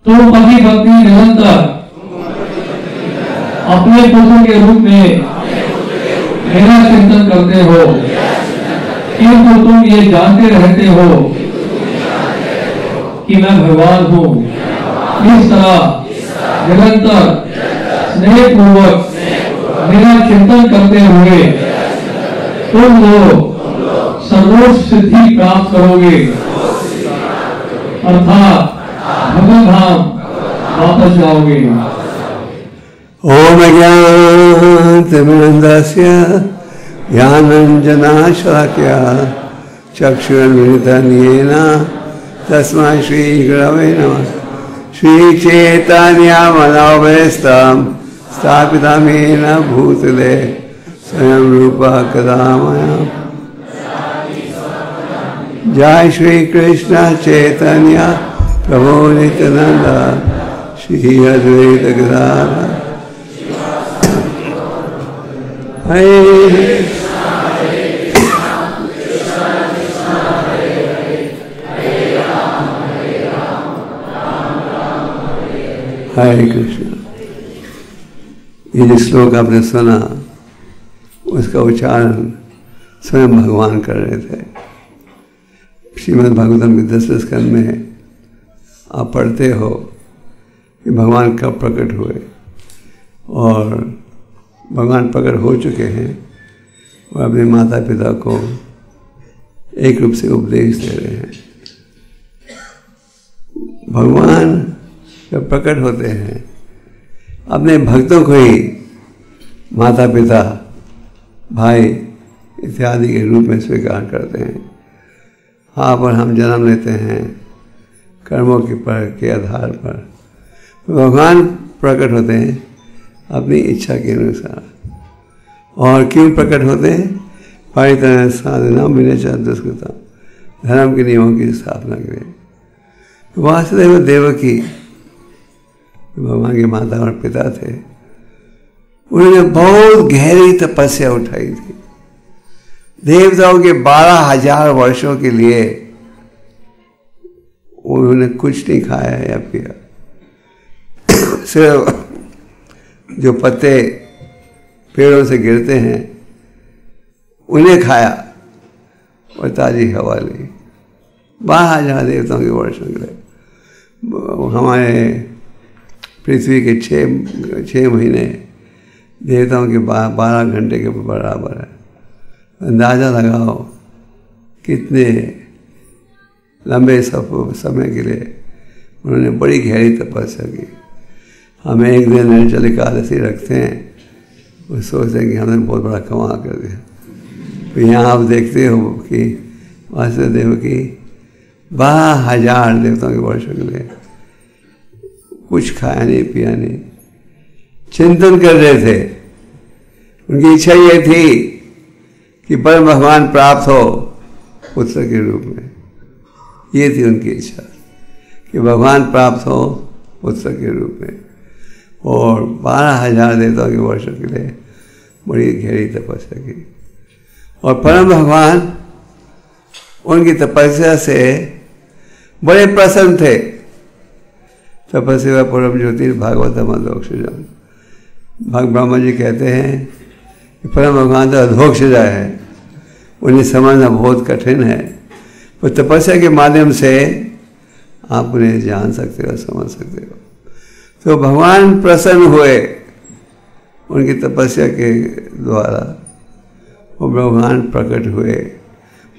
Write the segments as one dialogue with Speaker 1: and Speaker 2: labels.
Speaker 1: तुम पति पत्नी निरंतर अपने पुत्र के रूप में मेरा चिंतन करते हो, किंतु तुम ये जानते रहते हो कि मैं भगवान हूँ। इस तरह निरंतर स्नेह पूर्वक मेरा चिंतन करते हुए तुम लोग सर्वोच्च सिद्धि प्राप्त करोगे, अर्थात भगवत धाम वापस जाओगे।
Speaker 2: ओम अज्ञानतिमिरन्धस्य ज्ञानाञ्जनशलाकया चक्षुरुन्मिलितं येन तस्मै श्रीगुरवे नमः। श्रीचैतन्यमनोभीष्टं स्थापितं येन भूतले स्वयं रूपः कदा मह्यं। जय श्री कृष्ण चैतन्य प्रभु नित्यानंद श्री अद्वैत गदाधर हरे हरे कृष्ण। ये जो श्लोक आपने सुना उसका उच्चारण स्वयं भगवान कर रहे थे। श्रीमद् भागवतम के 10वें स्कंद में आप पढ़ते हो कि भगवान कब प्रकट हुए और भगवान प्रकट हो चुके हैं और अपने माता पिता को एक रूप से उपदेश दे रहे हैं। भगवान जब प्रकट होते हैं अपने भक्तों को ही माता पिता भाई इत्यादि के रूप में स्वीकार करते हैं। हाँ, पर हम जन्म लेते हैं कर्मों के आधार पर। भगवान प्रकट होते हैं अपनी इच्छा के अनुसार। और क्यों प्रकट होते हैं? पारितरण साधना विनय दुष्कृता, धर्म के नियमों की स्थापना के लिए। वासुदेव देवकी भगवान के माता और पिता थे, उन्होंने बहुत गहरी तपस्या उठाई थी। देवताओं के 12,000 वर्षों के लिए उन्होंने कुछ नहीं खाया या पिया, सिर्फ जो पत्ते पेड़ों से गिरते हैं उन्हें खाया और ताजी हवा ली। 12,000 देवताओं के वर्षों के लिए। हमारे पृथ्वी के 6 महीने देवताओं के 12 घंटे के बराबर है। अंदाज़ा लगाओ कितने लंबे समय के लिए उन्होंने बड़ी गहरी तपस्या की। हमें एक दिन निर्जल एकादशी रखते हैं, वो सोचते हैं कि हमने बहुत बड़ा कमाल कर दिया। तो यहाँ आप देखते हो कि वासुदेव की 12,000 देवताओं के वर्षों के लिए कुछ खाया नहीं पिया नहीं, चिंतन कर रहे थे। उनकी इच्छा ये थी कि परम भगवान प्राप्त हो पुत्र के रूप में। ये थी उनकी इच्छा कि भगवान प्राप्त हो पुत्र के रूप में। और 12,000 देवताओं के वर्षों के लिए बड़ी गहरी तपस्या की। और परम भगवान उनकी तपस्या से बड़े प्रसन्न थे। तपस्या परम ज्योति भागवतम अधोक्षजम। ब्रह्मा जी कहते हैं कि परम भगवान तो अधोक्षज है, उन्हें समझना बहुत कठिन है, पर तपस्या के माध्यम से आप उन्हें जान सकते हो, समझ सकते हो। तो भगवान प्रसन्न हुए उनकी तपस्या के द्वारा और भगवान प्रकट हुए।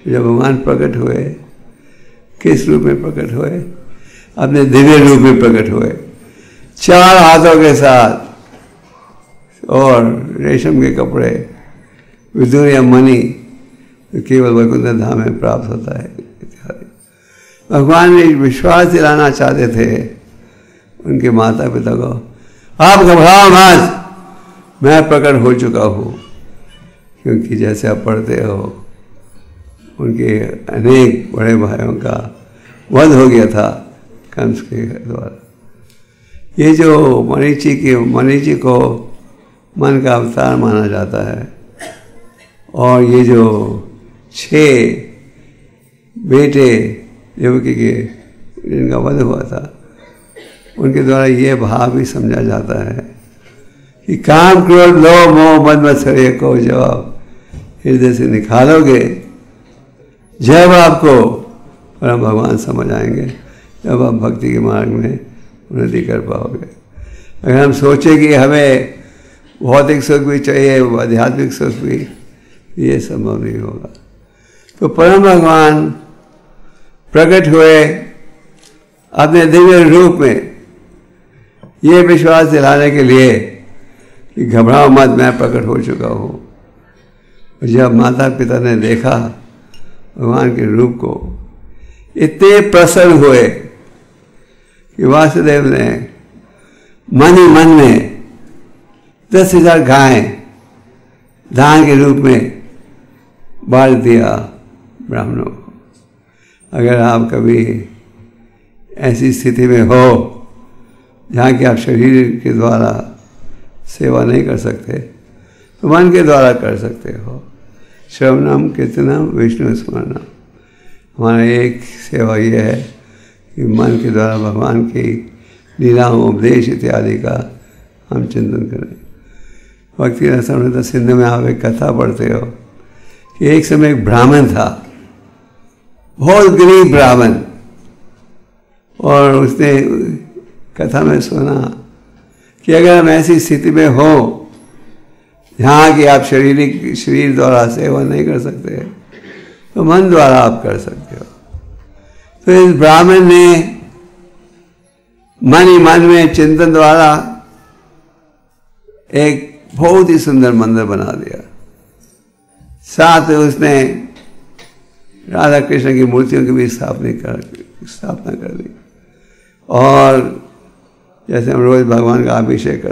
Speaker 2: जब भगवान प्रकट हुए, किस रूप में प्रकट हुए? अपने दिव्य रूप में प्रकट हुए, 4 हाथों के साथ और रेशम के कपड़े, विदुर या मणि तो केवल वैकुंठ धाम में प्राप्त होता है इत्यादि। भगवान ने विश्वास दिलाना चाहते थे उनके माता पिता को, आप घबराओ मत, मैं प्रकट हो चुका हूँ। क्योंकि जैसे आप पढ़ते हो उनके अनेक बड़े भाइयों का वध हो गया था कंस के द्वारा। ये जो मरीचि को मन का अवतार माना जाता है। और ये जो 6 बेटे देवकी के जिनका वध हुआ था, उनके द्वारा ये भाव भी समझा जाता है कि काम, क्रोध, लोभ, मोह, मद मत्सर्य को जब आप हृदय से निकालोगे, जब आपको परम भगवान समझ आएंगे, जब आप भक्ति के मार्ग में उन्नति कर पाओगे। अगर हम सोचें कि हमें भौतिक सुख भी चाहिए, आध्यात्मिक सुख भी, ये संभव नहीं होगा। तो परम भगवान प्रकट हुए अपने दिव्य रूप में ये विश्वास दिलाने के लिए कि घबराओ मत, मैं प्रकट हो चुका हूँ। जब माता पिता ने देखा भगवान के रूप को, इतने प्रसन्न हुए कि वासुदेव ने मन ही मन में 10,000 गाय दान के रूप में बांट दिया ब्राह्मणों को। अगर आप कभी ऐसी स्थिति में हो जहाँ कि आप शरीर के द्वारा सेवा नहीं कर सकते, तो मन के द्वारा कर सकते हो। श्रवणम कीर्तनम विष्णु स्मरणम। हमारा एक सेवा यह है कि मन के द्वारा भगवान की लीलाओं, उपदेश इत्यादि का हम चिंतन करें। भक्ति रसामृत सिंधु में आप एक कथा पढ़ते हो कि एक समय एक ब्राह्मण था, बहुत गरीब ब्राह्मण, और उसने कथा में सुना कि अगर हम ऐसी स्थिति में हो जहाँ कि आप शरीर द्वारा सेवा नहीं कर सकते, तो मन द्वारा आप कर सकते हो। तो इस ब्राह्मण ने मन ही मन में चिंतन द्वारा एक बहुत ही सुंदर मंदिर बना दिया। साथ में उसने राधा कृष्ण की मूर्तियों की भी स्थापना कर दी। और जैसे हम रोज भगवान का अभिषेक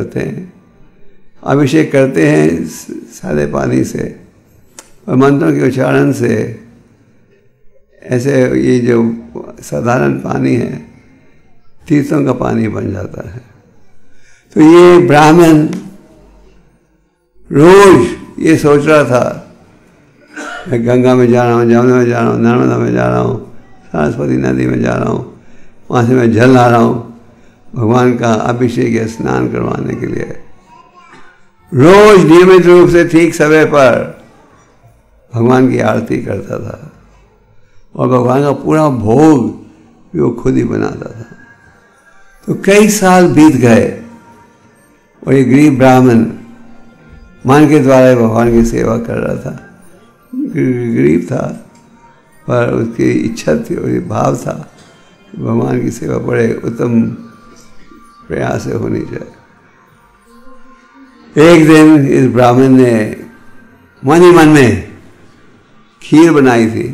Speaker 2: करते हैं सादे पानी से और मंत्रों के उच्चारण से, ऐसे ये जो साधारण पानी है तीर्थों का पानी बन जाता है। तो ये ब्राह्मण रोज ये सोच रहा था, मैं गंगा में जा रहा हूँ, जमुना में जा रहा हूँ, नर्मदा में जा रहा हूँ, सरस्वती नदी में जा रहा हूँ, वहाँ से मैं जल ला रहा हूँ भगवान का अभिषेक या स्नान करवाने के लिए। रोज नियमित रूप से ठीक समय पर भगवान की आरती करता था और भगवान का पूरा भोग भी वो खुद ही बनाता था। तो कई साल बीत गए और ये गरीब ब्राह्मण मन के द्वारा भगवान की सेवा कर रहा था। गरीब था पर उसकी इच्छा थी और भाव था कि भगवान की सेवा बड़े उत्तम प्रयास से होनी चाहिए। एक दिन इस ब्राह्मण ने मन ही मन में खीर बनाई थी।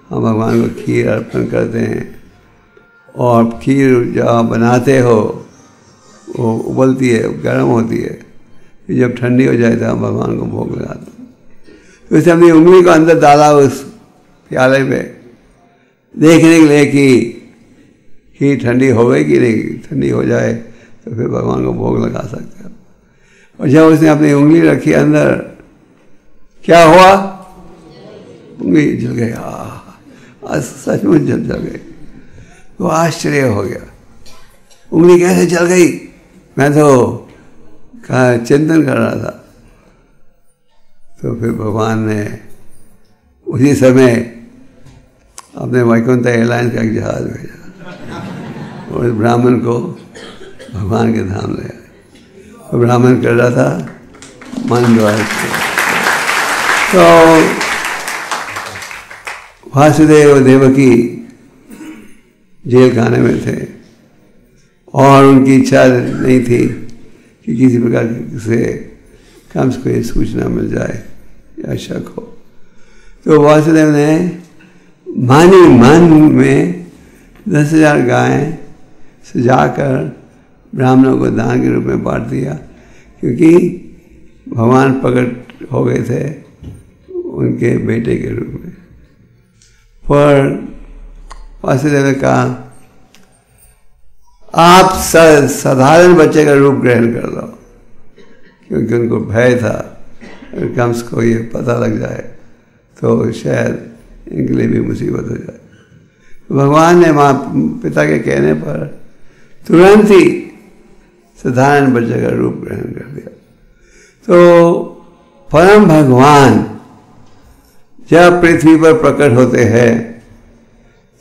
Speaker 2: हम भगवान को खीर अर्पण करते हैं और खीर जब आप बनाते हो वो उबलती है, गर्म होती है, फिर जब ठंडी हो जाए तो हम भगवान को भोग लगाते हैं। तो इसे अपनी उंगली को अंदर डाला उस प्याले में देखने के लिए कि खीर ठंडी हो गई कि नहीं। ठंडी हो जाए तो फिर भगवान को भोग लगा सकते हैं। और जब उसने अपनी उंगली रखी अंदर, क्या हुआ? उंगली जल गई। आज सचमुच जल गई। तो आश्चर्य हो गया, उंगली कैसे जल गई? मैं तो चिंतन कर रहा था। तो फिर भगवान ने उसी समय अपने वैकुंठ एयरलाइंस का एक जहाज भेजा और इस ब्राह्मण को भगवान के धाम ले आए। तो ब्राह्मण कर रहा था मन द्वारा। तो वासुदेव और देवकी जेल खाने में थे और उनकी इच्छा नहीं थी कि किसी प्रकार से कम से कोई सूचना मिल जाए या शक हो। तो वासुदेव ने मन ही मन में 10,000 गायें सजाकर ब्राह्मणों को दान के रूप में बांट दिया, क्योंकि भगवान प्रकट हो गए थे उनके बेटे के रूप में। पर वासुदेव ने कहा, आप साधारण बच्चे का रूप ग्रहण कर लो, क्योंकि उनको भय था अगर कंस को ये पता लग जाए तो शायद इनके लिए भी मुसीबत हो जाए। भगवान ने माँ पिता के कहने पर तुरंत ही साधारण बच्चे का रूप ग्रहण कर दिया। तो परम भगवान जब पृथ्वी पर प्रकट होते हैं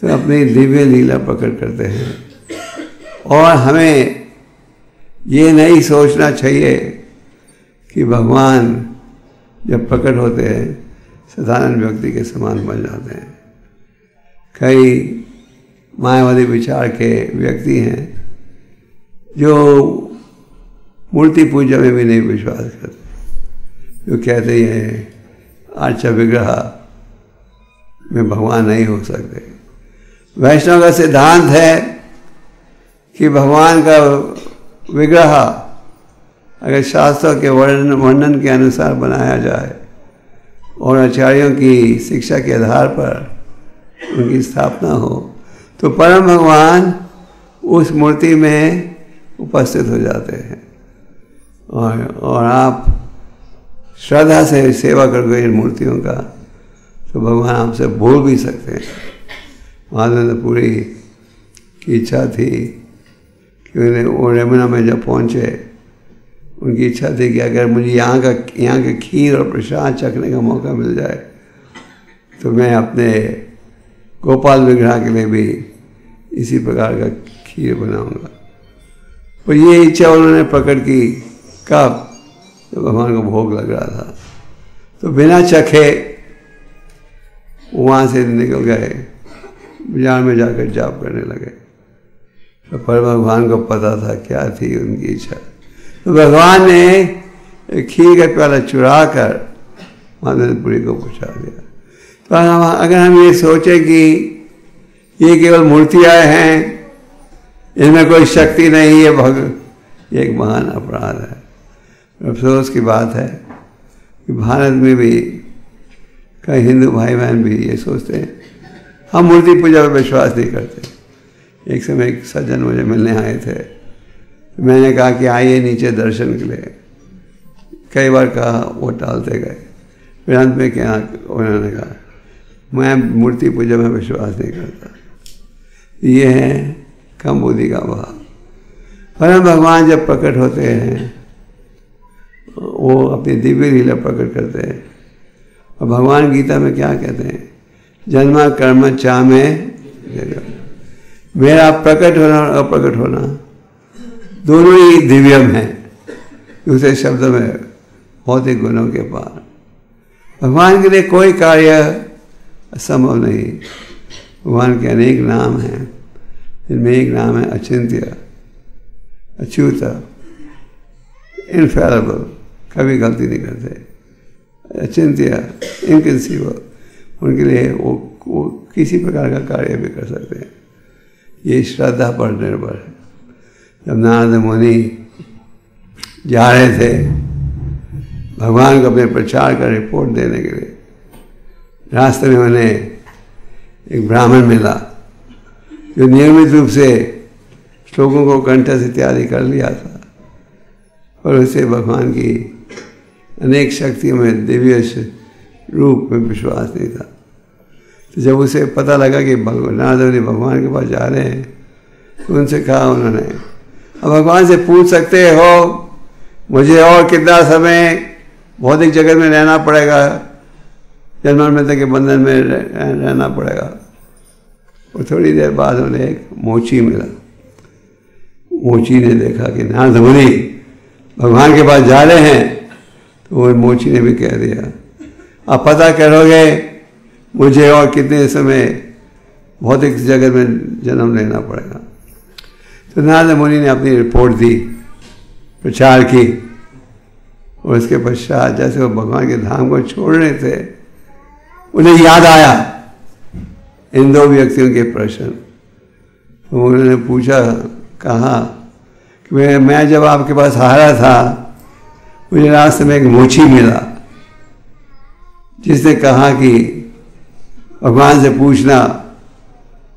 Speaker 2: तो अपनी दिव्य लीला प्रकट करते हैं। और हमें ये नहीं सोचना चाहिए कि भगवान जब प्रकट होते हैं साधारण व्यक्ति के समान बन जाते हैं। कई मायावादी विचार के व्यक्ति हैं जो मूर्ति पूजा में भी नहीं विश्वास करते, जो कहते हैं अर्चा विग्रह में भगवान नहीं हो सकते। वैष्णव का सिद्धांत है कि भगवान का विग्रह अगर शास्त्रों के वर्णन के अनुसार बनाया जाए और आचार्यों की शिक्षा के आधार पर उनकी स्थापना हो तो परम भगवान उस मूर्ति में उपस्थित हो जाते हैं। और आप श्रद्धा से सेवा करोगे इन मूर्तियों का तो भगवान आपसे बोल भी सकते हैं। माधवेंद्रपुरी की इच्छा थी कि उन्हें वो यमुना में जब पहुँचे उनकी इच्छा थी कि अगर मुझे यहाँ का खीर और प्रसाद चखने का मौका मिल जाए तो मैं अपने गोपाल विग्रह के लिए भी इसी प्रकार का खीर बनाऊंगा। और ये इच्छा उन्होंने प्रकट की कब, जब भगवान को भोग लग रहा था। तो बिना चखे वहाँ से निकल गए, बाजार में जाकर जाप करने लगे। तो पर भगवान को पता था क्या थी उनकी इच्छा। तो भगवान ने खीर का प्याला चुरा कर माधवेंद्रपुरी को पहुँचा दिया। तो अगर हम ये सोचें कि ये केवल मूर्तियाँ हैं, इनमें कोई शक्ति नहीं है, ये एक महान अपराध है। अफसोस की बात है कि भारत में भी कई हिंदू भाई बहन भी ये सोचते हैं। हम मूर्ति पूजा पर विश्वास नहीं करते। एक समय एक सज्जन मुझे मिलने आए थे, मैंने कहा कि आइए नीचे दर्शन के लिए। कई बार कहा, वो टालते गए। फिर अंत में क्या उन्होंने कहा, मैं मूर्ति पूजा में विश्वास नहीं करता। ये है कम बुद्धि का भाव। परम भगवान जब प्रकट होते हैं वो अपनी दिव्य लीला प्रकट करते हैं। और भगवान गीता में क्या कहते हैं, जन्मा कर्म चा में मेरा प्रकट होना और अप्रकट होना दोनों ही दिव्यम हैं। दूसरे शब्दों में भौतिक गुणों के पार भगवान के लिए कोई कार्य असंभव नहीं। भगवान के अनेक नाम हैं, जिनमें एक नाम है अचिंत्य, अच्युत, इनफेलेबल, कभी गलती नहीं करते। अचिंत्य, इनकंसीबल, उनके लिए वो किसी प्रकार का कार्य भी कर सकते हैं। ये श्रद्धा पर निर्भर है। जब नारद मुनि जा रहे थे भगवान को अपने प्रचार का रिपोर्ट देने के लिए, रास्ते में उन्हें एक ब्राह्मण मिला जो नियमित रूप से श्लोकों को कंठस्थ इत्यादि कर लिया था, और उसे भगवान की अनेक शक्तियों में दिव्य रूप में विश्वास नहीं था। तो जब उसे पता लगा कि नारद मुनि भगवान के पास जा रहे हैं तो उनसे कहा उन्होंने, अब भगवान से पूछ सकते हो मुझे और कितना समय भौतिक जगत में रहना पड़ेगा, जन्म मृत्यु के बंधन में रहना पड़ेगा। और थोड़ी देर बाद उन्हें एक मोची मिला। मोची ने देखा कि नारद मुनि भगवान के पास जा रहे हैं, तो वो मोची ने भी कह दिया, आप पता करोगे मुझे और कितने समय भौतिक जगत में जन्म लेना पड़ेगा। तो नारद मुनि ने अपनी रिपोर्ट दी, प्रचार की, और उसके पश्चात जैसे वो भगवान के धाम को छोड़ रहे थे उन्हें याद आया इन दो व्यक्तियों के प्रश्न। तो उन्होंने पूछा, कहा कि मैं जब आपके पास आ रहा था मुझे रास्ते में एक मोची मिला जिसने कहा कि भगवान से पूछना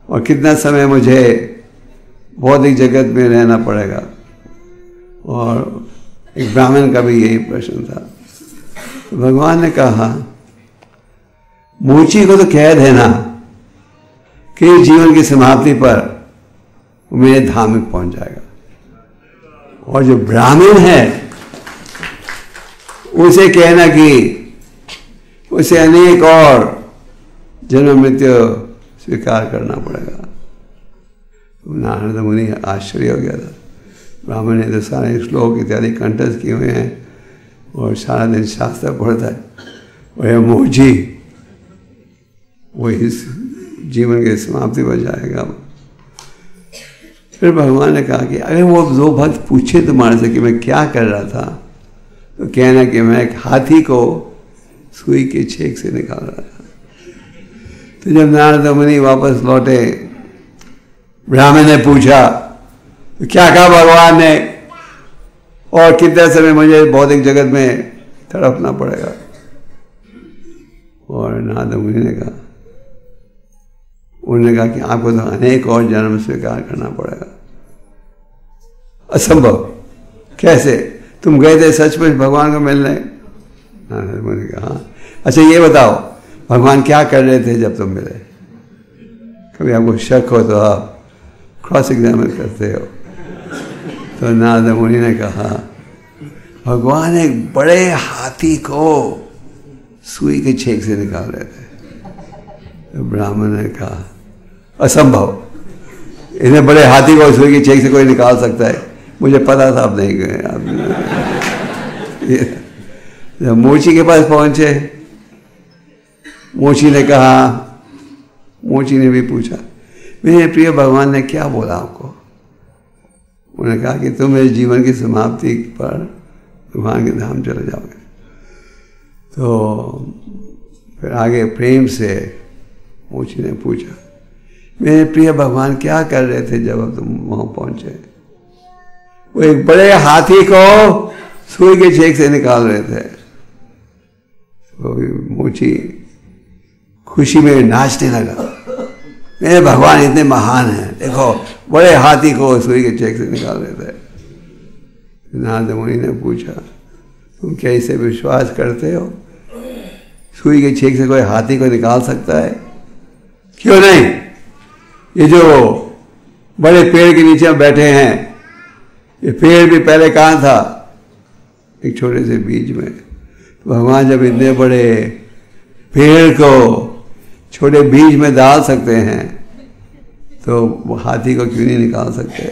Speaker 2: और कितना समय मुझे भौतिक जगत में रहना पड़ेगा। और एक ब्राह्मण का भी यही प्रश्न था। तो भगवान ने कहा मूची को तो कह देना कि जीवन की समाप्ति पर वो मेरे धाम में पहुंच जाएगा, और जो ब्राह्मण है उसे कहना कि उसे अनेक और जन्म मृत्यु स्वीकार करना पड़ेगा। नारद मुनि आश्चर्य हो गया था। ब्राह्मण ने तो सारे श्लोक इत्यादि कंठस्थ किए हुए हैं और सारा दिन शास्त्र पढ़ता है, और यह मूची वो इस जीवन की समाप्ति पर जाएगा। फिर भगवान ने कहा कि अगर वो दो भक्त पूछे तुम्हारे से कि मैं क्या कर रहा था, तो कहना कि मैं एक हाथी को सुई के छेक से निकाल रहा था। तो जब नारद मुनि वापस लौटे, ब्राह्मण ने पूछा तो क्या कहा भगवान ने, और कितने समय मुझे भौतिक जगत में तड़पना पड़ेगा। और नारद मुनि ने कहा, उन्होंने कहा कि आपको तो अनेक और जन्म स्वीकार करना पड़ेगा। असंभव, कैसे? तुम गए थे सचमुच भगवान को मिलने? नारद मुनि ने कहा, अच्छा ये बताओ भगवान क्या कर रहे थे जब तुम मिले? कभी आपको शक हो तो आप क्रॉस एग्जामिन करते हो। तो नारद मुनि ने कहा, भगवान एक बड़े हाथी को सुई के छेक से निकाल रहे थे। तो ब्राह्मण ने कहा, असंभव, इन्हें बड़े हाथी को सुई के छेक से कोई निकाल सकता है? मुझे पता था आप नहीं गए। जब मूची के पास पहुंचे, मूची ने कहा, मूची ने भी पूछा, मेरे प्रिय भगवान ने क्या बोला आपको? उन्होंने कहा कि तुम इस जीवन की समाप्ति पर भगवान के धाम चले जाओगे। तो फिर आगे प्रेम से मूची ने पूछा, मेरे प्रिय भगवान क्या कर रहे थे जब तुम वहां पहुंचे? वो एक बड़े हाथी को सुई के छेक से निकाल रहे थे। तो मूची खुशी में नाचने लगा, मेरे भगवान इतने महान हैं, देखो बड़े हाथी को सुई के छेक से निकाल रहे थे। नारद मुनि ने पूछा, तुम क्या इसे विश्वास करते हो? सुई के छेक से कोई हाथी को निकाल सकता है? क्यों नहीं? ये जो बड़े पेड़ के नीचे बैठे हैं, ये पेड़ भी पहले कहाँ था? एक छोटे से बीज में। तो भगवान जब इतने बड़े पेड़ को छोटे बीज में डाल सकते हैं, तो वो हाथी को क्यों नहीं निकाल सकते?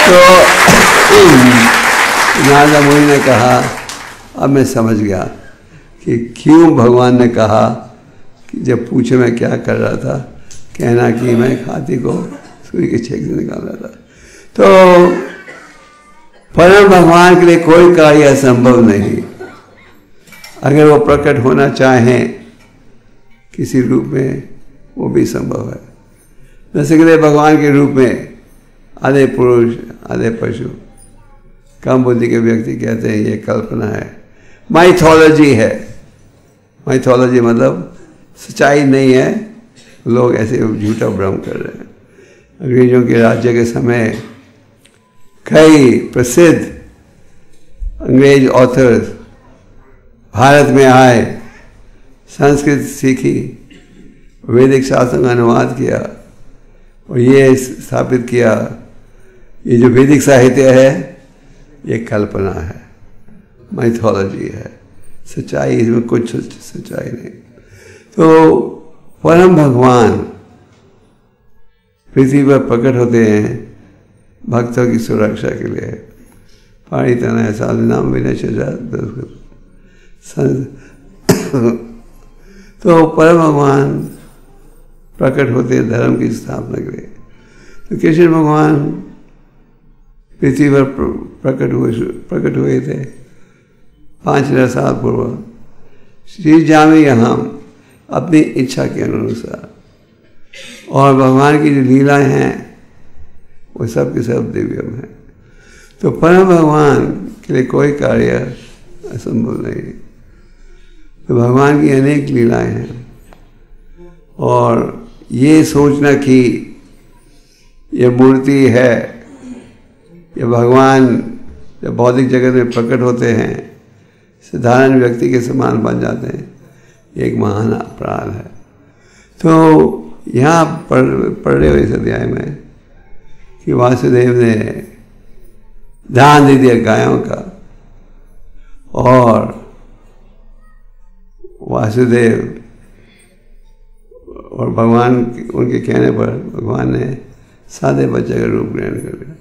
Speaker 2: तो नारद मुनि ने कहा, अब मैं समझ गया कि क्यों भगवान ने कहा कि जब पूछे मैं क्या कर रहा था, कहना कि मैं एक हाथी को सुई के छेक से निकाल रहा था। तो परम भगवान के लिए कोई कार्य असंभव नहीं। अगर वो प्रकट होना चाहें किसी रूप में, वो भी संभव है। जैसे कि भगवान के रूप में आधे पुरुष आधे पशु, कम बुद्धि के व्यक्ति कहते हैं ये कल्पना है, माइथोलॉजी है। माइथोलॉजी मतलब सच्चाई नहीं है, लोग ऐसे झूठा भ्रम कर रहे हैं। अंग्रेजों के राज्य के समय कई प्रसिद्ध अंग्रेज ऑथर्स भारत में आए, संस्कृत सीखी, वैदिक शास्त्रों का अनुवाद किया और ये स्थापित किया, ये जो वैदिक साहित्य है ये कल्पना है, माइथोलॉजी है, सच्चाई इसमें कुछ सच्चाई नहीं। तो परम भगवान पृथ्वी पर प्रकट होते हैं भक्तों की सुरक्षा के लिए। पाणी तना साल नाम विनय तो परम भगवान प्रकट होते हैं धर्म की स्थापना के लिए। तो कृष्ण भगवान पृथ्वी पर प्रकट हुए थे 5000 साल पूर्व श्री जामे यहाँ अपनी इच्छा के अनुसार, और भगवान की जो लीलाएं हैं वो सब के सब दिव्यम है। तो परम भगवान के लिए कोई कार्य असंभव नहीं। तो भगवान की अनेक लीलाएं हैं, और ये सोचना कि ये मूर्ति है, ये भगवान जब भौतिक जगत में प्रकट होते हैं, साधारण व्यक्ति के समान बन जाते हैं, एक महान अपराध है। तो यहाँ पढ़ रहे हो इस अध्याय में कि वासुदेव ने ध्यान दे दिया गायों का, और वासुदेव और भगवान उनके कहने पर भगवान ने सादे बच्चे का रूप ग्रहण कर लिया।